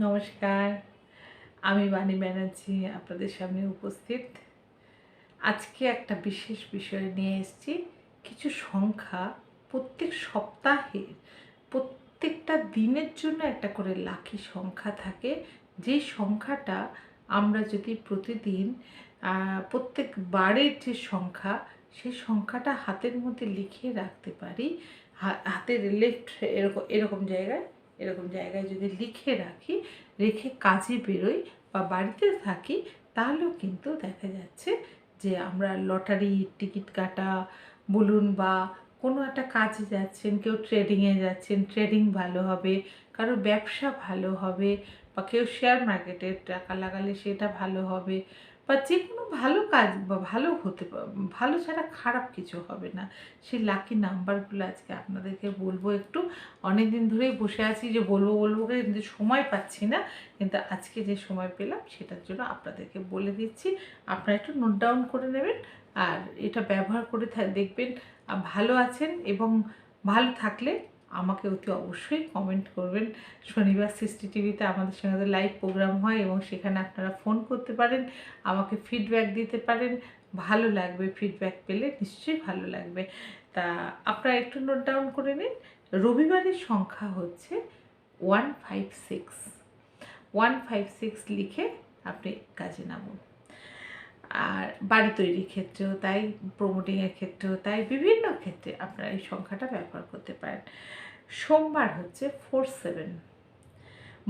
নমস্কার, আমি বাণী ব্যানার্জি আপনাদের সামনে উপস্থিত। আজকে একটা বিশেষ বিষয় নিয়ে এসেছি। কিছু সংখ্যা প্রত্যেক সপ্তাহে প্রত্যেকটা দিনের জন্য একটা করে লাকি সংখ্যা থাকে, যেই সংখ্যাটা আমরা যদি প্রতিদিন প্রত্যেক বারের যে সংখ্যা, সেই সংখ্যাটা হাতের মধ্যে লিখে রাখতে পারি, হাতের লেফট এরকম জায়গায় যদি লিখে রাখি, রেখে কাজে বেরোই বা বাড়িতে থাকি, তাহলেও কিন্তু দেখা যাচ্ছে যে আমরা লটারি টিকিট কাটা বলুন বা কোনো একটা কাজে যাচ্ছেন, কেউ ট্রেডিংয়ে যাচ্ছেন, ট্রেডিং ভালো হবে, কারো ব্যবসা ভালো হবে, বা কেউ শেয়ার মার্কেটে টাকা লাগালে সেটা ভালো হবে, বা যে কোনো ভালো কাজ বা ভালো হতে ভালো ছাড়া খারাপ কিছু হবে না। সেই লাকি নাম্বারগুলো আজকে আপনাদেরকে বলবো। একটু অনেক দিন ধরেই বসে আছি যে বলবো করে, কিন্তু সময় পাচ্ছি না, কিন্তু আজকে যে সময় পেলাম সেটার জন্য আপনাদেরকে বলে দিচ্ছি। আপনারা একটু নোট ডাউন করে নেবেন আর এটা ব্যবহার করে দেখবেন ভালো আছেন, এবং ভালো থাকলে আমাকে অতি অবশ্যই কমেন্ট করবেন। শনিবার সৃষ্টি টিভিতে আমাদের সঙ্গে লাইভ প্রোগ্রাম হয় এবং সেখানে আপনারা ফোন করতে পারেন, আমাকে ফিডব্যাক দিতে পারেন। ভালো লাগবে, ফিডব্যাক পেলে নিশ্চয়ই ভালো লাগবে। তা আপনারা একটু নোট ডাউন করে নিন। রবিবারের সংখ্যা হচ্ছে 156। 156 লিখে আপনি কাজে নামুন। আর বাড়ি তৈরির ক্ষেত্রেও তাই, প্রমোটিংয়ের ক্ষেত্রেও তাই, বিভিন্ন ক্ষেত্রে আপনারা এই সংখ্যাটা ব্যবহার করতে পারেন। সোমবার হচ্ছে 47,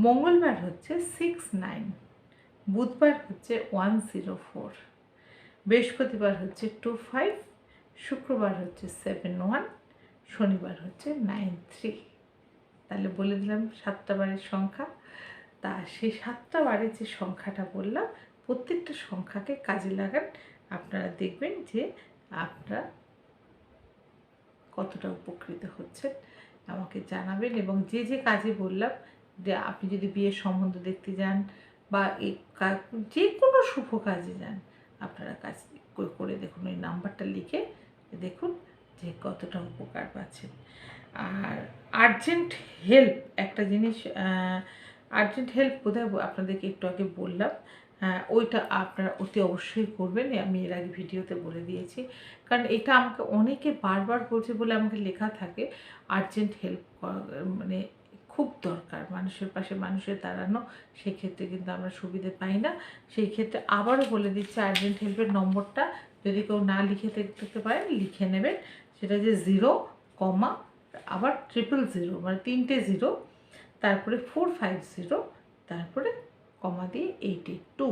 মঙ্গলবার হচ্ছে 69, বুধবার হচ্ছে 104, বৃহস্পতিবার হচ্ছে 25, শুক্রবার হচ্ছে 71, শনিবার হচ্ছে 93। তাহলে বলে দিলাম 7টা বারের সংখ্যা। তা সেই 7টা বারের যে সংখ্যাটা বললাম, প্রত্যেকটা সংখ্যাকে কাজে লাগান। আপনারা দেখবেন যে আপনারা কতটা উপকৃত হচ্ছেন, আমাকে জানাবেন। এবং যে যে কাজে বললাম, যে আপনি যদি বিয়ের সম্বন্ধ দেখতে যান বা এই যে কোনো শুভ কাজে যান, আপনারা কাজ করে দেখুন, ওই নাম্বারটা লিখে দেখুন যে কতটা উপকার পাচ্ছেন। আর আর্জেন্ট হেল্প একটা জিনিস, আর্জেন্ট হেল্প বোধহয় আপনাদেরকে একটু আগে বললাম, ওইটা আপনারা অতি অবশ্যই করবেন। আমি এর আগে ভিডিওতে বলে দিয়েছি, কারণ এটা আমাকে অনেকে বারবার বলছে বলে আমাকে লেখা থাকে। আর্জেন্ট হেল্প মানে খুব দরকার, মানুষের পাশে মানুষের দাঁড়ানো, সেক্ষেত্রে কিন্তু আমরা সুবিধে পাই না। সেই ক্ষেত্রে আবারও বলে দিচ্ছি, আর্জেন্ট হেল্পের নম্বরটা যদি কেউ না লিখে দেখতে পারেন, লিখে নেবেন। সেটা যে 0, আবার 000, মানে 3টে 0, তারপরে 450, তারপরে কমা দিয়ে 882।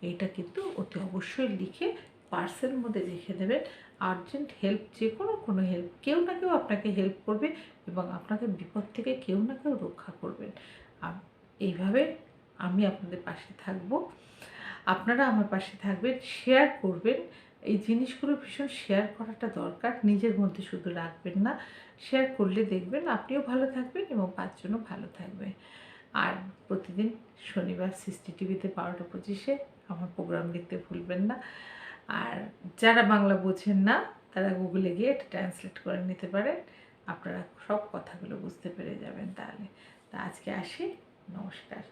এইটা কিন্তু অতি অবশ্যই লিখে পার্সের মধ্যে রেখে দেবেন। আর্জেন্ট হেল্প, যে কোনো হেল্প, কেউ না কেউ আপনাকে হেল্প করবে এবং আপনাকে বিপদ থেকে কেউ না কেউ রক্ষা করবেন। এইভাবে আমি আপনাদের পাশে থাকবো, আপনারা আমার পাশে থাকবেন, শেয়ার করবেন। এই জিনিসগুলো ভীষণ শেয়ার করাটা দরকার, নিজের মধ্যে শুধু রাখবেন না। শেয়ার করলে দেখবেন আপনিও ভালো থাকবেন এবং 5জনও ভালো থাকবে। আর প্রতিদিন শনিবার সৃষ্টি টিভিতে 12টা 25-এ আমার প্রোগ্রাম দেখতে ভুলবেন না। আর যারা বাংলা বোঝেন না, তারা গুগলে গিয়ে এটা ট্রান্সলেট করে নিতে পারেন, আপনারা সব কথাগুলো বুঝতে পেরে যাবেন। তাহলে তা আজকে আসি, নমস্কার।